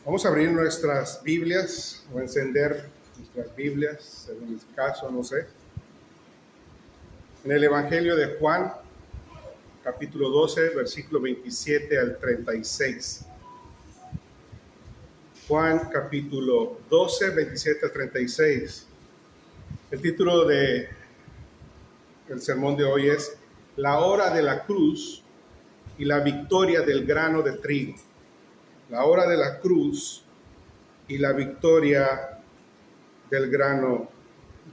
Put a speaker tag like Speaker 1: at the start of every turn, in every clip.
Speaker 1: Vamos a abrir nuestras Biblias o encender nuestras Biblias, según el caso, no sé. En el Evangelio de Juan, capítulo 12, versículo 27 al 36. Juan, capítulo 12, 27 al 36. El título del sermón de hoy es La hora de la cruz y la victoria del grano de trigo. La hora de la cruz y la victoria del grano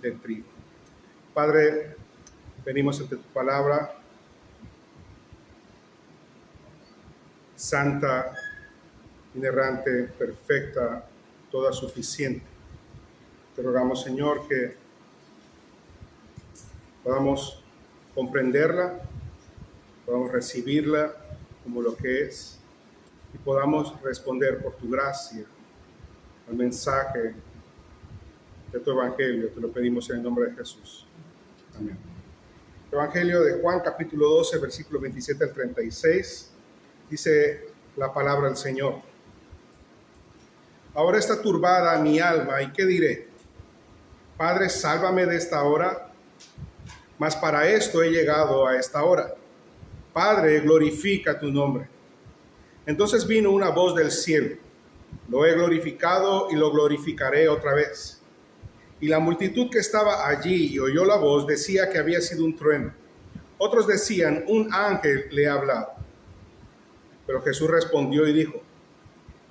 Speaker 1: de trigo. Padre, venimos ante tu palabra santa, inerrante, perfecta, toda suficiente. Te rogamos, Señor, que podamos comprenderla, podamos recibirla como lo que es y podamos responder por tu gracia al mensaje de tu Evangelio. Te lo pedimos en el nombre de Jesús. Amén. Evangelio de Juan, capítulo 12, versículo 27 al 36, dice la palabra del Señor. Ahora está turbada mi alma, ¿y qué diré? Padre, sálvame de esta hora, mas para esto he llegado a esta hora. Padre, glorifica tu nombre. Entonces vino una voz del cielo. Lo he glorificado y lo glorificaré otra vez. Y la multitud que estaba allí y oyó la voz decía que había sido un trueno. Otros decían, un ángel le ha hablado. Pero Jesús respondió y dijo,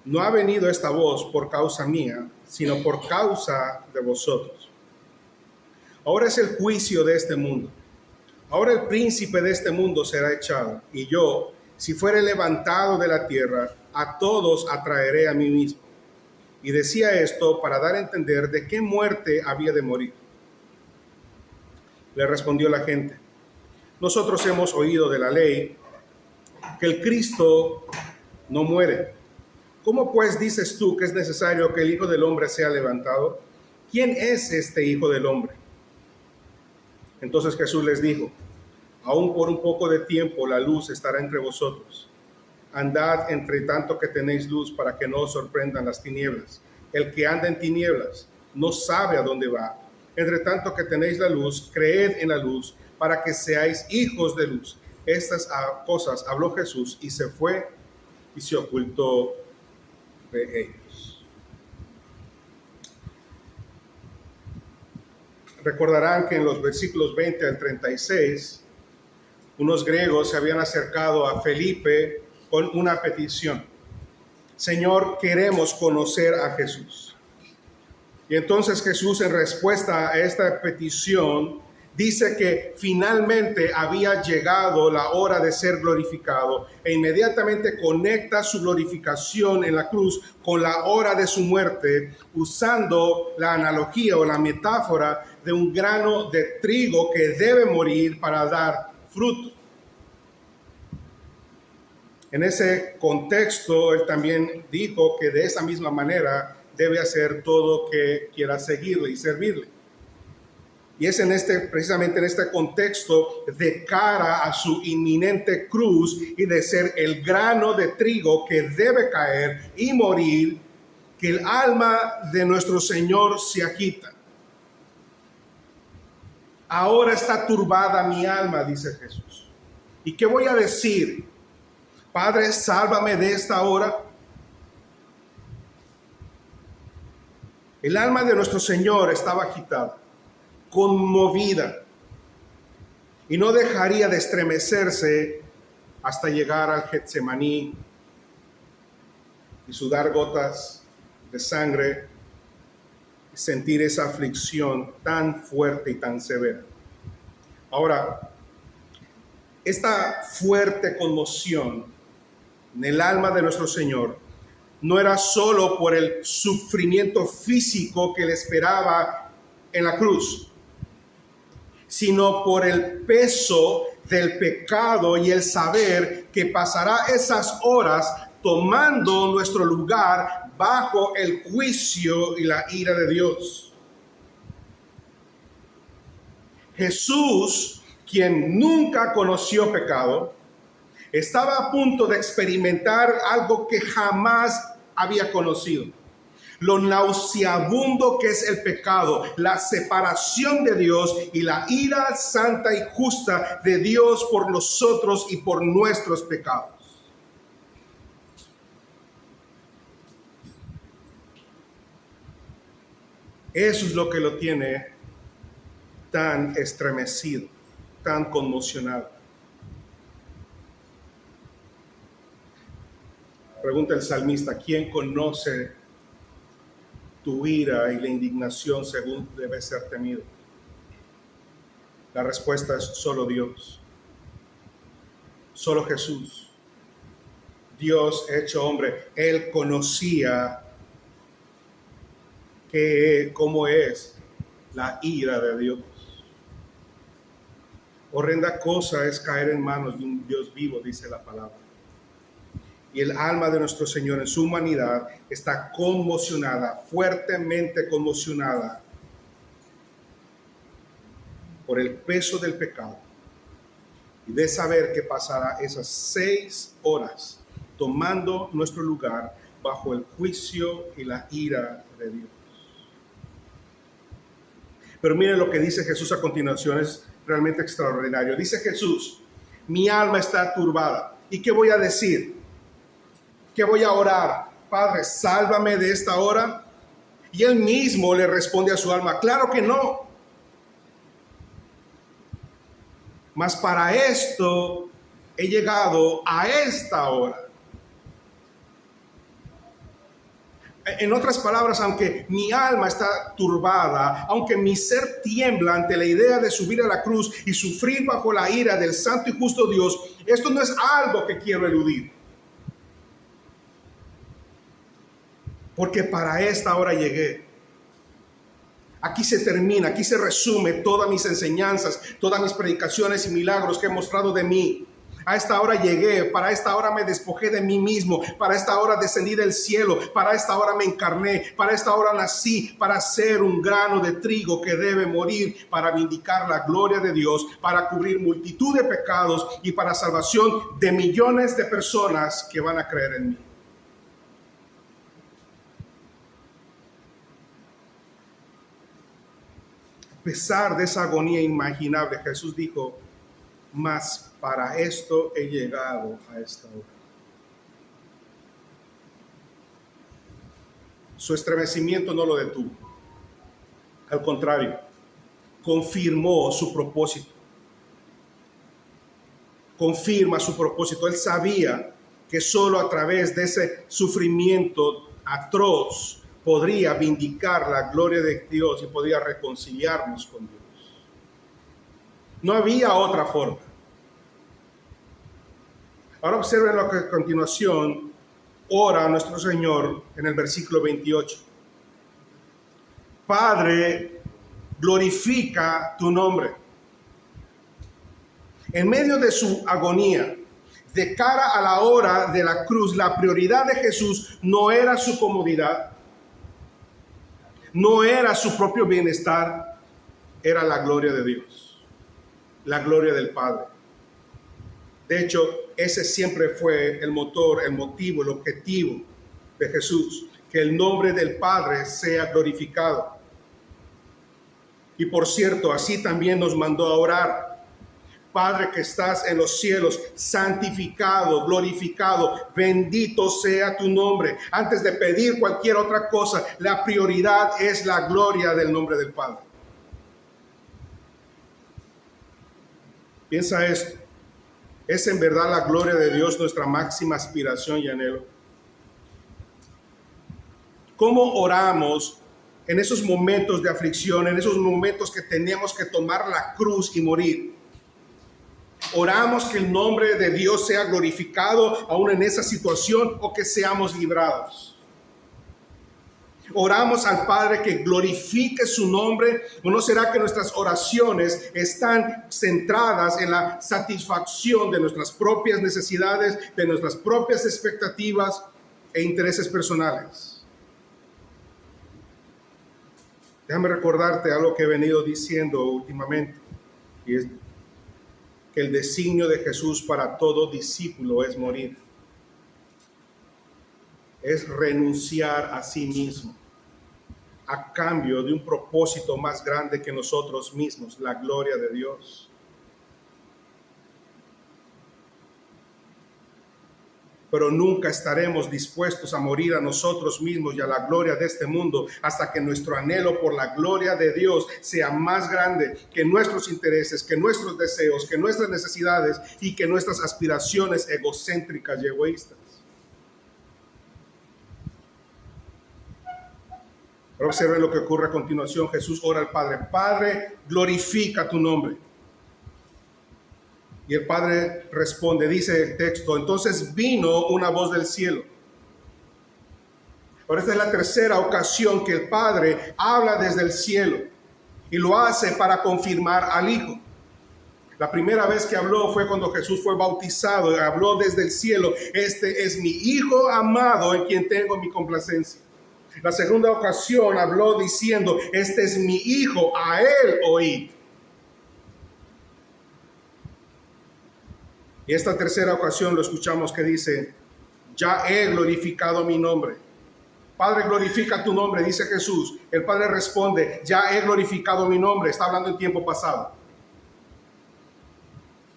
Speaker 1: no ha venido esta voz por causa mía, sino por causa de vosotros. Ahora es el juicio de este mundo. Ahora el príncipe de este mundo será echado, y yo, si fuere levantado de la tierra, a todos atraeré a mí mismo. Y decía esto para dar a entender de qué muerte había de morir. Le respondió la gente, nosotros hemos oído de la ley que el Cristo no muere. ¿Cómo pues dices tú que es necesario que el Hijo del Hombre sea levantado? ¿Quién es este Hijo del Hombre? Entonces Jesús les dijo, aún por un poco de tiempo la luz estará entre vosotros. Andad entre tanto que tenéis luz para que no os sorprendan las tinieblas. El que anda en tinieblas no sabe a dónde va. Entre tanto que tenéis la luz, creed en la luz para que seáis hijos de luz. Estas cosas habló Jesús y se fue y se ocultó de ellos. Recordarán que en los versículos 20 al 36, unos griegos se habían acercado a Felipe con una petición. Señor, queremos conocer a Jesús. Y entonces Jesús, en respuesta a esta petición, dice que finalmente había llegado la hora de ser glorificado e inmediatamente conecta su glorificación en la cruz con la hora de su muerte, usando la analogía o la metáfora de un grano de trigo que debe morir para dar fruto. En ese contexto, él también dijo que de esa misma manera debe hacer todo que quiera seguirle y servirle. Y es precisamente en este contexto, de cara a su inminente cruz y de ser el grano de trigo que debe caer y morir, que el alma de nuestro Señor se agita. Ahora está turbada mi alma, dice Jesús. ¿Y qué voy a decir? Padre, sálvame de esta hora. El alma de nuestro Señor estaba agitada, conmovida, y no dejaría de estremecerse hasta llegar al Getsemaní y sudar gotas de sangre y sentir esa aflicción tan fuerte y tan severa. Ahora, esta fuerte conmoción en el alma de nuestro Señor no era solo por el sufrimiento físico que le esperaba en la cruz, sino por el peso del pecado y el saber que pasará esas horas tomando nuestro lugar bajo el juicio y la ira de Dios. Jesús, quien nunca conoció pecado, estaba a punto de experimentar algo que jamás había conocido. Lo nauseabundo que es el pecado, la separación de Dios y la ira santa y justa de Dios por nosotros y por nuestros pecados. Eso es lo que lo tiene tan estremecido, tan conmocionado. Pregunta el salmista, ¿quién conoce tu ira y la indignación según debe ser temido? La respuesta es solo Dios, solo Jesús. Dios hecho hombre, Él conocía cómo es la ira de Dios. Horrenda cosa es caer en manos de un Dios vivo, dice la palabra. Y el alma de nuestro Señor en su humanidad está conmocionada, fuertemente conmocionada por el peso del pecado y de saber que pasará esas 6 horas tomando nuestro lugar bajo el juicio y la ira de Dios. Pero miren lo que dice Jesús a continuación, es realmente extraordinario. Dice Jesús, mi alma está turbada. ¿Y qué voy a decir? ¿Qué voy a orar? Padre, sálvame de esta hora. Y él mismo le responde a su alma, claro que no. Mas para esto he llegado a esta hora. En otras palabras, aunque mi alma está turbada, aunque mi ser tiembla ante la idea de subir a la cruz y sufrir bajo la ira del santo y justo Dios, esto no es algo que quiero eludir. Porque para esta hora llegué. Aquí se termina, aquí se resume todas mis enseñanzas, todas mis predicaciones y milagros que he mostrado de mí. A esta hora llegué, para esta hora me despojé de mí mismo, para esta hora descendí del cielo, para esta hora me encarné, para esta hora nací, para ser un grano de trigo que debe morir, para vindicar la gloria de Dios, para cubrir multitud de pecados y para salvación de millones de personas que van a creer en mí. A pesar de esa agonía inimaginable, Jesús dijo, mas para esto he llegado a esta hora. Su estremecimiento no lo detuvo. Al contrario, confirmó su propósito. Confirma su propósito. Él sabía que solo a través de ese sufrimiento atroz podría vindicar la gloria de Dios y podría reconciliarnos con Dios. No había otra forma. Ahora observen lo que a continuación ora a nuestro Señor en el versículo 28. Padre, glorifica tu nombre. En medio de su agonía, de cara a la hora de la cruz, la prioridad de Jesús no era su comodidad, no era su propio bienestar, era la gloria de Dios, la gloria del Padre. De hecho, ese siempre fue el motor, el motivo, el objetivo de Jesús, que el nombre del Padre sea glorificado. Y por cierto, así también nos mandó a orar. Padre que estás en los cielos, santificado, glorificado, bendito sea tu nombre. Antes de pedir cualquier otra cosa, la prioridad es la gloria del nombre del Padre. Piensa esto. ¿Es en verdad la gloria de Dios nuestra máxima aspiración y anhelo? ¿Cómo oramos en esos momentos de aflicción, en esos momentos que tenemos que tomar la cruz y morir? ¿Oramos que el nombre de Dios sea glorificado aún en esa situación o que seamos librados? ¿Oramos al Padre que glorifique su nombre? ¿O no será que nuestras oraciones están centradas en la satisfacción de nuestras propias necesidades, de nuestras propias expectativas e intereses personales? Déjame recordarte algo que he venido diciendo últimamente, y es que el designio de Jesús para todo discípulo es morir. es renunciar a sí mismo a cambio de un propósito más grande que nosotros mismos, la gloria de Dios. Pero nunca estaremos dispuestos a morir a nosotros mismos y a la gloria de este mundo hasta que nuestro anhelo por la gloria de Dios sea más grande que nuestros intereses, que nuestros deseos, que nuestras necesidades y que nuestras aspiraciones egocéntricas y egoístas. Pero observen lo que ocurre a continuación. Jesús ora al Padre: Padre, glorifica tu nombre. Y el Padre responde, dice el texto: entonces vino una voz del cielo. Ahora esta es la tercera ocasión que el Padre habla desde el cielo y lo hace para confirmar al Hijo. La primera vez que habló fue cuando Jesús fue bautizado, habló desde el cielo: este es mi Hijo amado en quien tengo mi complacencia. La segunda ocasión habló diciendo: este es mi Hijo, a él oíd. Y esta tercera ocasión lo escuchamos que dice: ya he glorificado mi nombre. Padre, glorifica tu nombre, dice Jesús. El Padre responde: ya he glorificado mi nombre. Está hablando en tiempo pasado.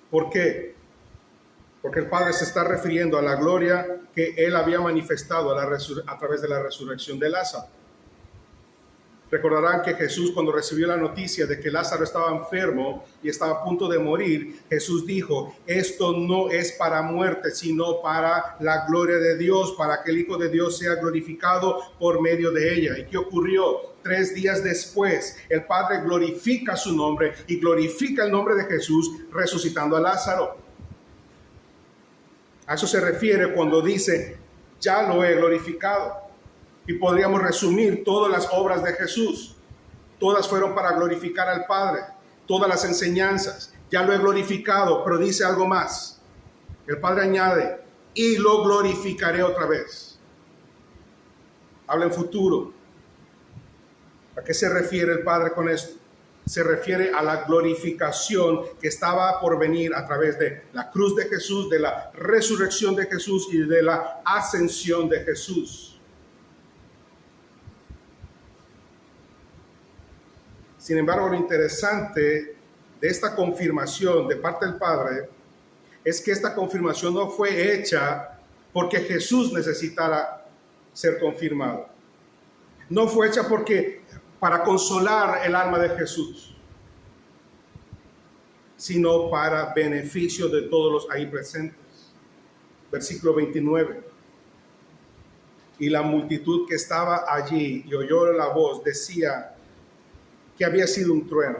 Speaker 1: ¿Por qué? Porque el Padre se está refiriendo a la gloria que Él había manifestado a través de la resurrección de Lázaro. Recordarán que Jesús, cuando recibió la noticia de que Lázaro estaba enfermo y estaba a punto de morir, Jesús dijo: esto no es para muerte, sino para la gloria de Dios, para que el Hijo de Dios sea glorificado por medio de ella. ¿Y qué ocurrió? 3 días después, el Padre glorifica su nombre y glorifica el nombre de Jesús, resucitando a Lázaro. A eso se refiere cuando dice: ya lo he glorificado. Y podríamos resumir todas las obras de Jesús. Todas fueron para glorificar al Padre. Todas las enseñanzas. Ya lo he glorificado, pero dice algo más. El Padre añade: y lo glorificaré otra vez. Habla en futuro. ¿A qué se refiere el Padre con esto? Se refiere a la glorificación que estaba por venir a través de la cruz de Jesús, de la resurrección de Jesús y de la ascensión de Jesús. Sin embargo, lo interesante de esta confirmación de parte del Padre es que esta confirmación no fue hecha porque Jesús necesitara ser confirmado. No fue hecha para consolar el alma de Jesús, sino para beneficio de todos los ahí presentes. Versículo 29. Y la multitud que estaba allí y oyó la voz decía que había sido un trueno.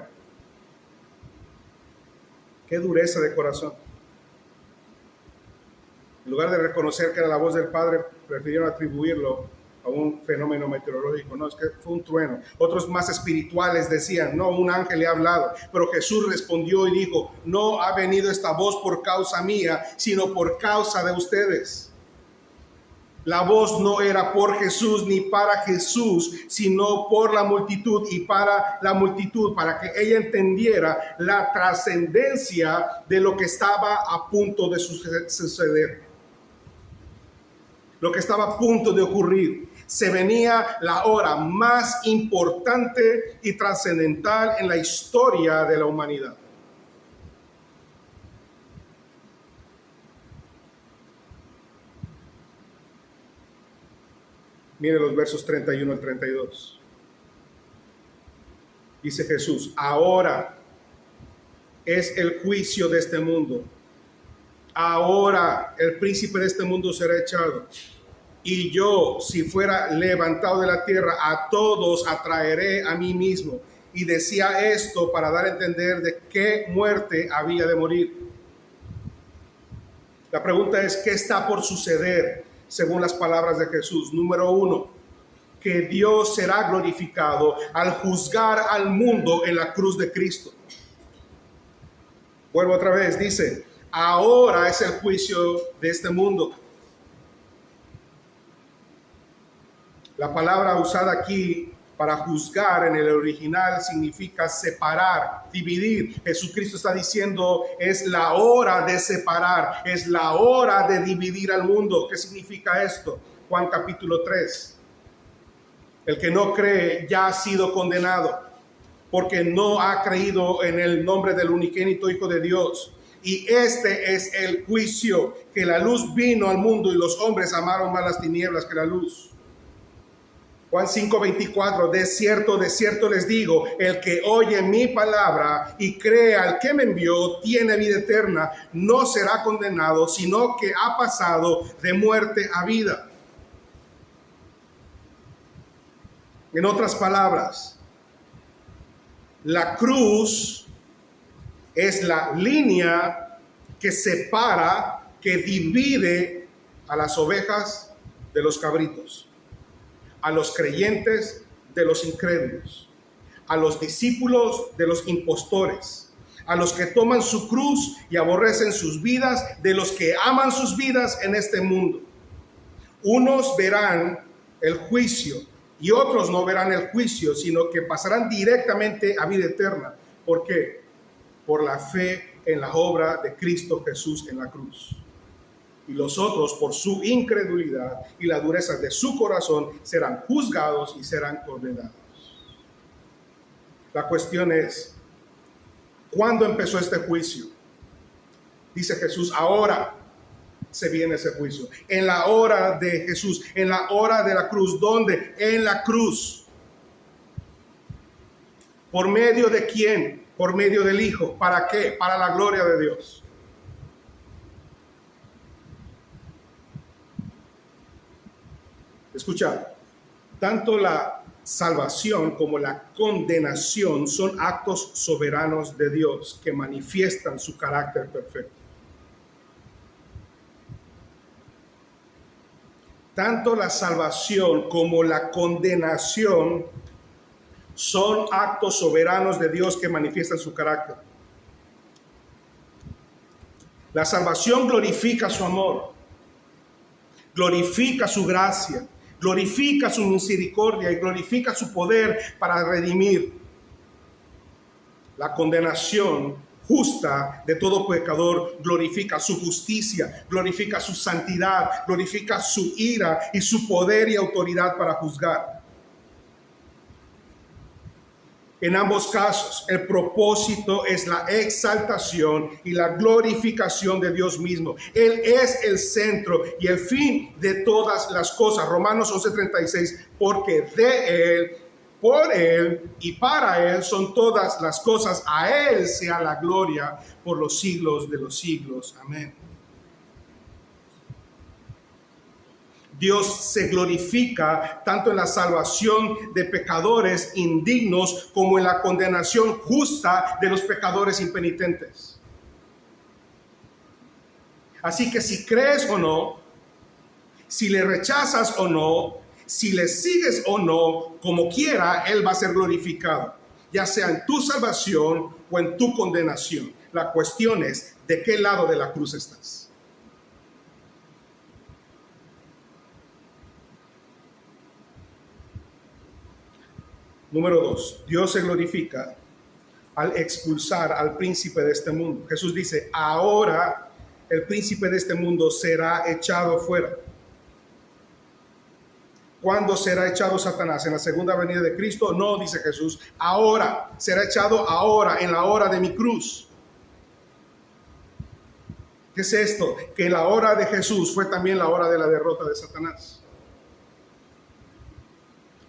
Speaker 1: Qué dureza de corazón. En lugar de reconocer que era la voz del Padre, prefirieron atribuirlo a un fenómeno meteorológico. No, es que fue un trueno. Otros más espirituales decían: no, un ángel le ha hablado. Pero Jesús respondió y dijo: no ha venido esta voz por causa mía, sino por causa de ustedes. La voz no era por Jesús ni para Jesús, sino por la multitud y para la multitud, para que ella entendiera la trascendencia de lo que estaba a punto de suceder. Lo que estaba a punto de ocurrir. Se venía la hora más importante y trascendental en la historia de la humanidad. Mire los versos 31 al 32. Dice Jesús: ahora es el juicio de este mundo. Ahora el príncipe de este mundo será echado. Y yo, si fuera levantado de la tierra, a todos atraeré a mí mismo. Y decía esto para dar a entender de qué muerte había de morir. La pregunta es: ¿qué está por suceder según las palabras de Jesús? Número 1, que Dios será glorificado al juzgar al mundo en la cruz de Cristo. Vuelvo otra vez, dice: ahora es el juicio de este mundo. La palabra usada aquí para juzgar en el original significa separar, dividir. Jesucristo está diciendo: es la hora de separar, es la hora de dividir al mundo. ¿Qué significa esto? Juan capítulo 3. El que no cree ya ha sido condenado, porque no ha creído en el nombre del unigénito Hijo de Dios. Y este es el juicio, que la luz vino al mundo y los hombres amaron más las tinieblas que la luz. Juan 5:24, de cierto les digo, el que oye mi palabra y cree al que me envió, tiene vida eterna, no será condenado, sino que ha pasado de muerte a vida. En otras palabras, la cruz es la línea que separa, que divide a las ovejas de los cabritos, a los creyentes de los incrédulos, a los discípulos de los impostores, a los que toman su cruz y aborrecen sus vidas de los que aman sus vidas en este mundo. Unos verán el juicio y otros no verán el juicio, sino que pasarán directamente a vida eterna. ¿Por qué? Por la fe en la obra de Cristo Jesús en la cruz. Y los otros, por su incredulidad y la dureza de su corazón, serán juzgados y serán condenados. La cuestión es, ¿cuándo empezó este juicio? Dice Jesús, ahora se viene ese juicio. En la hora de Jesús, en la hora de la cruz. ¿Dónde? En la cruz. ¿Por medio de quién? Por medio del Hijo. ¿Para qué? Para la gloria de Dios. Escucha, tanto la salvación como la condenación son actos soberanos de Dios que manifiestan su carácter perfecto. Tanto la salvación como la condenación son actos soberanos de Dios que manifiestan su carácter. La salvación glorifica su amor, glorifica su gracia, glorifica su misericordia y glorifica su poder para redimir. La condenación justa de todo pecador glorifica su justicia, glorifica su santidad, glorifica su ira y su poder y autoridad para juzgar. En ambos casos, el propósito es la exaltación y la glorificación de Dios mismo. Él es el centro y el fin de todas las cosas. Romanos 11:36, porque de Él, por Él y para Él son todas las cosas. A Él sea la gloria por los siglos de los siglos. Amén. Dios se glorifica tanto en la salvación de pecadores indignos como en la condenación justa de los pecadores impenitentes. Así que si crees o no, si le rechazas o no, si le sigues o no, como quiera, Él va a ser glorificado, ya sea en tu salvación o en tu condenación. La cuestión es, ¿de qué lado de la cruz estás? Número 2, Dios se glorifica al expulsar al príncipe de este mundo. Jesús dice, ahora el príncipe de este mundo será echado fuera. ¿Cuándo será echado Satanás? ¿En la segunda venida de Cristo? No, dice Jesús, ahora, será echado ahora, en la hora de mi cruz. ¿Qué es esto? Que la hora de Jesús fue también la hora de la derrota de Satanás.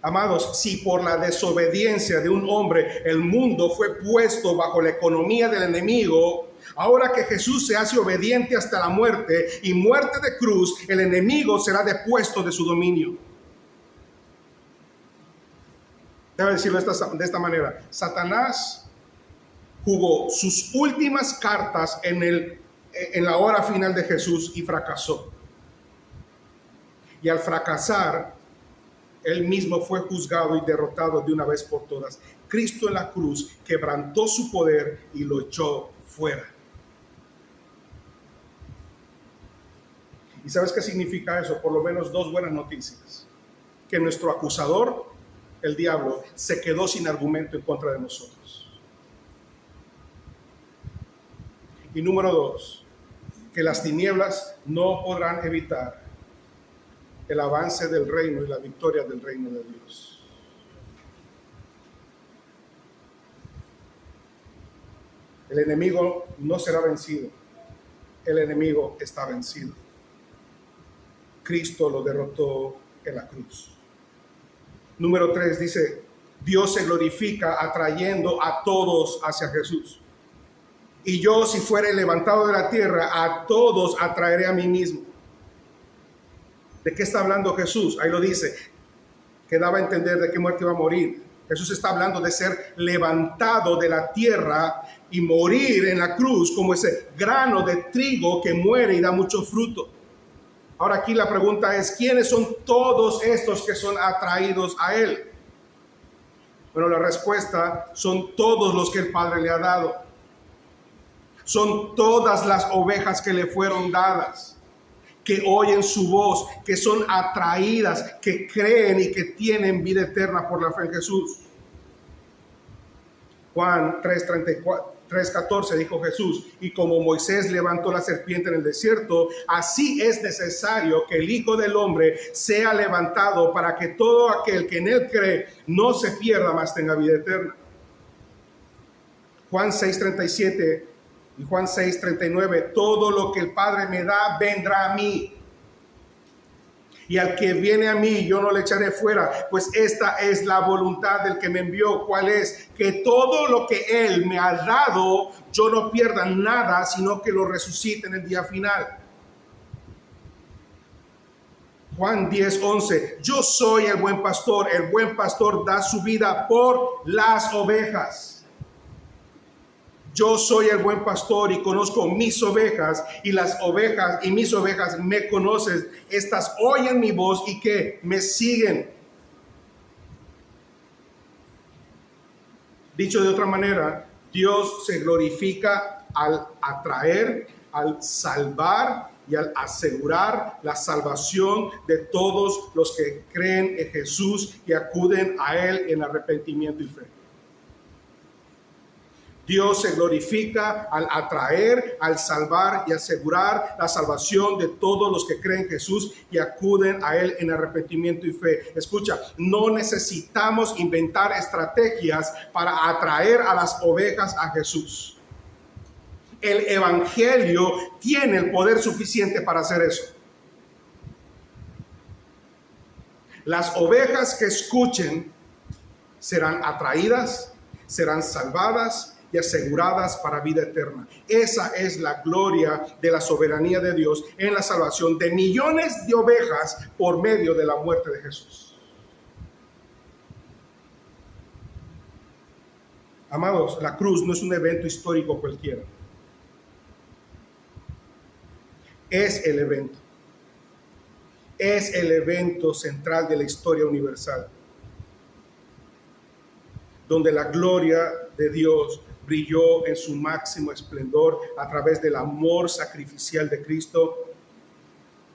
Speaker 1: Amados, si por la desobediencia de un hombre el mundo fue puesto bajo la economía del enemigo, ahora que Jesús se hace obediente hasta la muerte y muerte de cruz, el enemigo será depuesto de su dominio. Debo decirlo de esta manera. Satanás jugó sus últimas cartas en la hora final de Jesús y fracasó. Y al fracasar, Él mismo fue juzgado y derrotado de una vez por todas. Cristo en la cruz quebrantó su poder y lo echó fuera. ¿Y sabes qué significa eso? Por lo menos dos buenas noticias. Que nuestro acusador, el diablo, se quedó sin argumento en contra de nosotros. Y número 2, que las tinieblas no podrán evitar el avance del reino y la victoria del reino de Dios. El enemigo no será vencido. El enemigo está vencido. Cristo lo derrotó en la cruz. Número 3 dice, Dios se glorifica atrayendo a todos hacia Jesús. Y yo, si fuere levantado de la tierra, a todos atraeré a mí mismo. ¿De qué está hablando Jesús? Ahí lo dice, que daba a entender de qué muerte iba a morir. Jesús está hablando de ser levantado de la tierra y morir en la cruz como ese grano de trigo que muere y da mucho fruto. Ahora aquí la pregunta es, ¿quiénes son todos estos que son atraídos a Él? Bueno, la respuesta son todos los que el Padre le ha dado. Son todas las ovejas que le fueron dadas, que oyen su voz, que son atraídas, que creen y que tienen vida eterna por la fe en Jesús. Juan 3:14 dijo Jesús, y como Moisés levantó la serpiente en el desierto, así es necesario que el Hijo del Hombre sea levantado para que todo aquel que en él cree no se pierda, mas tenga vida eterna. Juan 6:37 y Juan 6:39, todo lo que el Padre me da vendrá a mí. Y al que viene a mí, yo no le echaré fuera, pues esta es la voluntad del que me envió. ¿Cuál es? Que todo lo que Él me ha dado, yo no pierda nada, sino que lo resucite en el día final. Juan 10:11, yo soy el buen pastor da su vida por las ovejas. Yo soy el buen pastor y conozco mis ovejas y las ovejas y mis ovejas me conocen. Estas oyen mi voz y que me siguen. Dicho de otra manera, Dios se glorifica al atraer, al salvar y al asegurar la salvación de todos los que creen en Jesús y acuden a Él en arrepentimiento y fe. Dios se glorifica al atraer, al salvar y asegurar la salvación de todos los que creen en Jesús y acuden a Él en arrepentimiento y fe. Escucha, no necesitamos inventar estrategias para atraer a las ovejas a Jesús. El Evangelio tiene el poder suficiente para hacer eso. Las ovejas que escuchen serán atraídas, serán salvadas y aseguradas para vida eterna. Esa es la gloria de la soberanía de Dios en la salvación de millones de ovejas por medio de la muerte de Jesús. Amados, la cruz no es un evento histórico cualquiera. Es el evento. Es el evento central de la historia universal, donde la gloria de Dios brilló en su máximo esplendor a través del amor sacrificial de Cristo,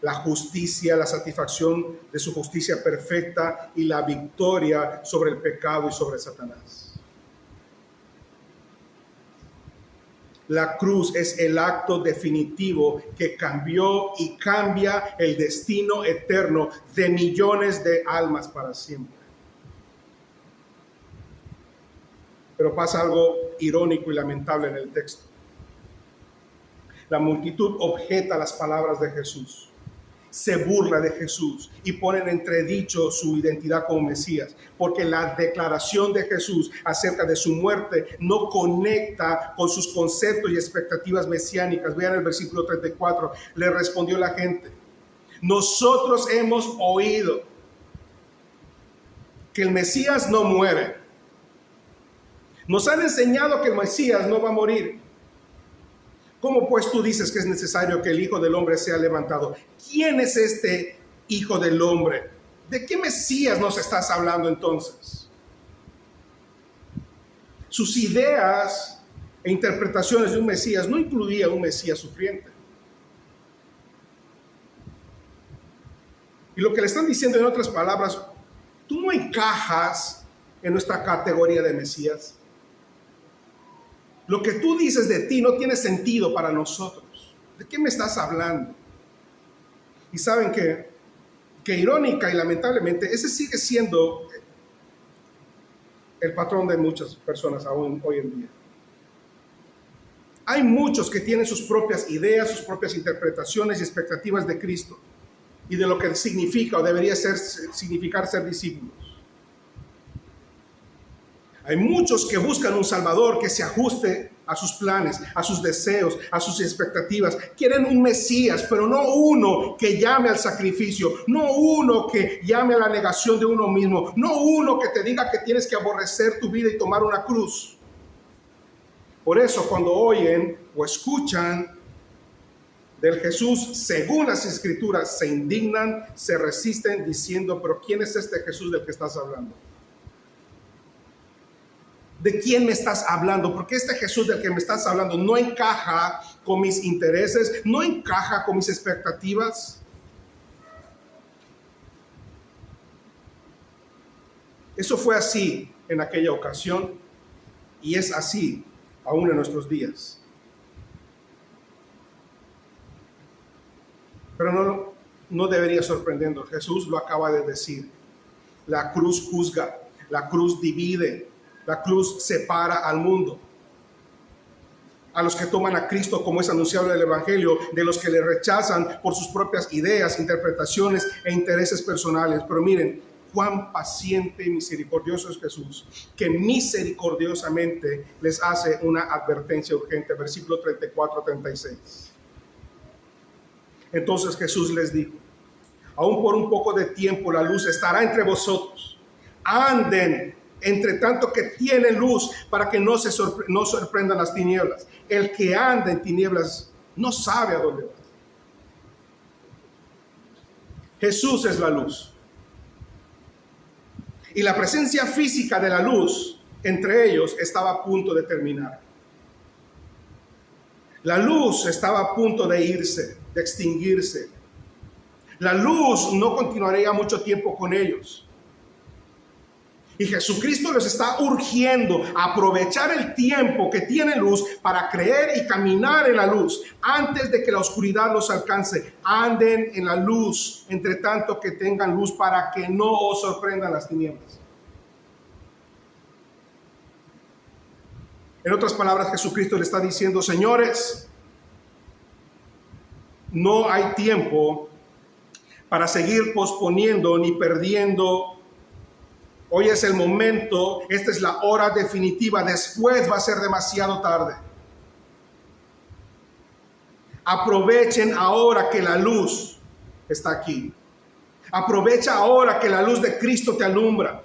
Speaker 1: la justicia, la satisfacción de su justicia perfecta y la victoria sobre el pecado y sobre Satanás. La cruz es el acto definitivo que cambió y cambia el destino eterno de millones de almas para siempre. Pero pasa algo irónico y lamentable en el texto. La multitud objeta las palabras de Jesús, se burla de Jesús y pone en entredicho su identidad como Mesías, porque la declaración de Jesús acerca de su muerte no conecta con sus conceptos y expectativas mesiánicas. Vean el versículo 34, le respondió la gente: nosotros hemos oído que el Mesías no muere. Nos han enseñado que el Mesías no va a morir. ¿Cómo pues tú dices que es necesario que el Hijo del Hombre sea levantado? ¿Quién es este Hijo del Hombre? ¿De qué Mesías nos estás hablando entonces? Sus ideas e interpretaciones de un Mesías no incluían un Mesías sufriente. Y lo que le están diciendo en otras palabras, tú no encajas en nuestra categoría de Mesías. Lo que tú dices de ti no tiene sentido para nosotros. ¿De qué me estás hablando? Y saben que que irónica y lamentablemente ese sigue siendo el patrón de muchas personas aún hoy en día. Hay muchos que tienen sus propias ideas, sus propias interpretaciones y expectativas de Cristo y de lo que significa o debería significar ser discípulos. Hay muchos que buscan un Salvador que se ajuste a sus planes, a sus deseos, a sus expectativas. Quieren un Mesías, pero no uno que llame al sacrificio, no uno que llame a la negación de uno mismo, no uno que te diga que tienes que aborrecer tu vida y tomar una cruz. Por eso cuando oyen o escuchan del Jesús según las Escrituras, se indignan, se resisten diciendo, pero ¿quién es este Jesús del que estás hablando? ¿De quién me estás hablando? Porque este Jesús del que me estás hablando no encaja con mis intereses, no encaja con mis expectativas. Eso fue así en aquella ocasión y es así aún en nuestros días. Pero no debería sorprendernos. Jesús lo acaba de decir. La cruz juzga, la cruz divide, la cruz separa al mundo. A los que toman a Cristo como es anunciado en el Evangelio, de los que le rechazan por sus propias ideas, interpretaciones e intereses personales. Pero miren, cuán paciente y misericordioso es Jesús, que misericordiosamente les hace una advertencia urgente. Versículo 34-36. Entonces Jesús les dijo, aún por un poco de tiempo la luz estará entre vosotros. Anden entre tanto que tienen luz, para que no sorprendan las tinieblas. El que anda en tinieblas no sabe a dónde va. Jesús es la luz. Y la presencia física de la luz entre ellos estaba a punto de terminar. La luz estaba a punto de irse, de extinguirse. La luz no continuaría mucho tiempo con ellos. Y Jesucristo les está urgiendo a aprovechar el tiempo que tiene luz para creer y caminar en la luz antes de que la oscuridad los alcance. Anden en la luz, entre tanto que tengan luz, para que no os sorprendan las tinieblas. En otras palabras, Jesucristo le está diciendo, señores, no hay tiempo para seguir posponiendo ni perdiendo. Hoy es el momento, esta es la hora definitiva, después va a ser demasiado tarde. Aprovechen ahora que la luz está aquí. Aprovecha ahora que la luz de Cristo te alumbra.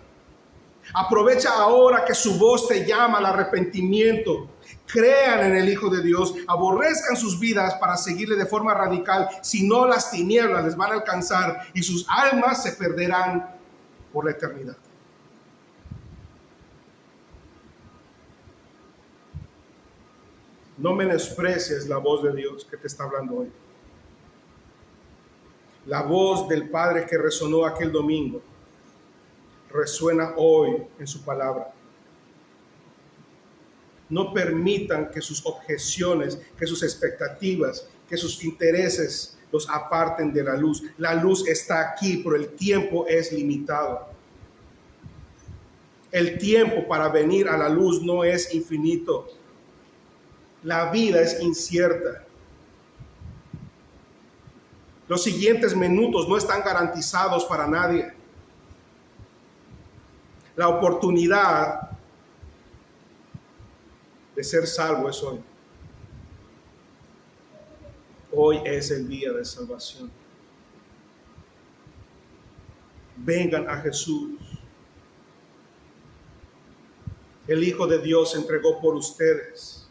Speaker 1: Aprovecha ahora que su voz te llama al arrepentimiento. Crean en el Hijo de Dios, aborrezcan sus vidas para seguirle de forma radical. Si no, las tinieblas les van a alcanzar y sus almas se perderán por la eternidad. No menosprecies la voz de Dios que te está hablando hoy. La voz del Padre que resonó aquel domingo resuena hoy en su palabra. No permitan que sus objeciones, que sus expectativas, que sus intereses los aparten de la luz. La luz está aquí, pero el tiempo es limitado. El tiempo para venir a la luz no es infinito. La vida es incierta. Los siguientes minutos no están garantizados para nadie. La oportunidad de ser salvo es hoy. Hoy es el día de salvación. Vengan a Jesús. El Hijo de Dios se entregó por ustedes.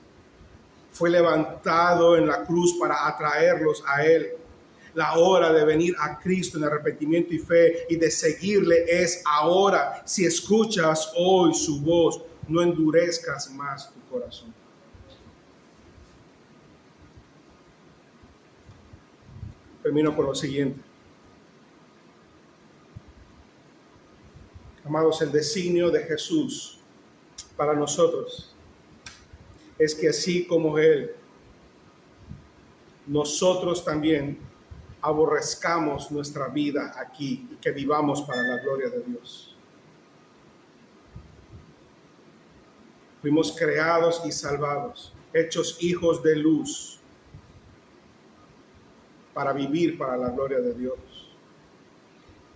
Speaker 1: Fue levantado en la cruz para atraerlos a Él. La hora de venir a Cristo en arrepentimiento y fe y de seguirle es ahora. Si escuchas hoy su voz, no endurezcas más tu corazón. Termino con lo siguiente. Amados, el designio de Jesús para nosotros es que así como Él, nosotros también aborrezcamos nuestra vida aquí y que vivamos para la gloria de Dios. Fuimos creados y salvados, hechos hijos de luz, para vivir para la gloria de Dios.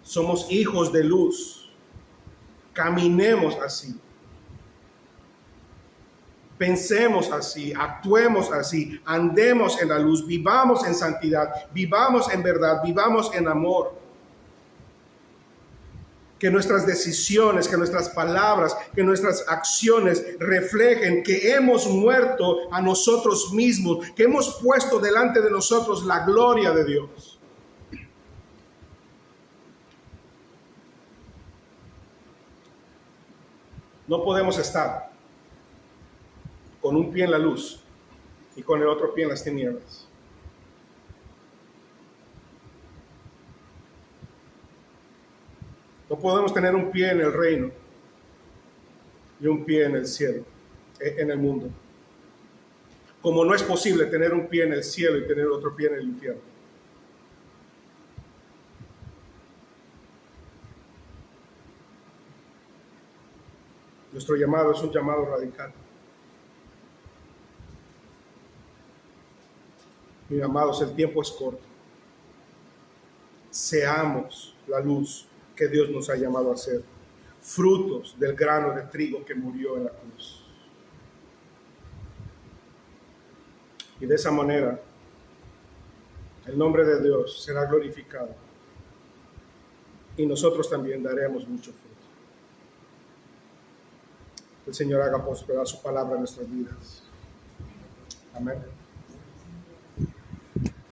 Speaker 1: Somos hijos de luz. Caminemos así. Pensemos así, actuemos así, andemos en la luz, vivamos en santidad, vivamos en verdad, vivamos en amor. Que nuestras decisiones, que nuestras palabras, que nuestras acciones reflejen que hemos muerto a nosotros mismos, que hemos puesto delante de nosotros la gloria de Dios. No podemos estar con un pie en la luz y con el otro pie en las tinieblas. No podemos tener un pie en el reino y un pie en el cielo, en el mundo. Como no es posible tener un pie en el cielo y tener otro pie en el infierno. Nuestro llamado es un llamado radical. Mis amados, el tiempo es corto. Seamos la luz que Dios nos ha llamado a ser, frutos del grano de trigo que murió en la cruz. Y de esa manera, el nombre de Dios será glorificado y nosotros también daremos mucho fruto. El Señor haga prosperar su palabra en nuestras vidas. Amén.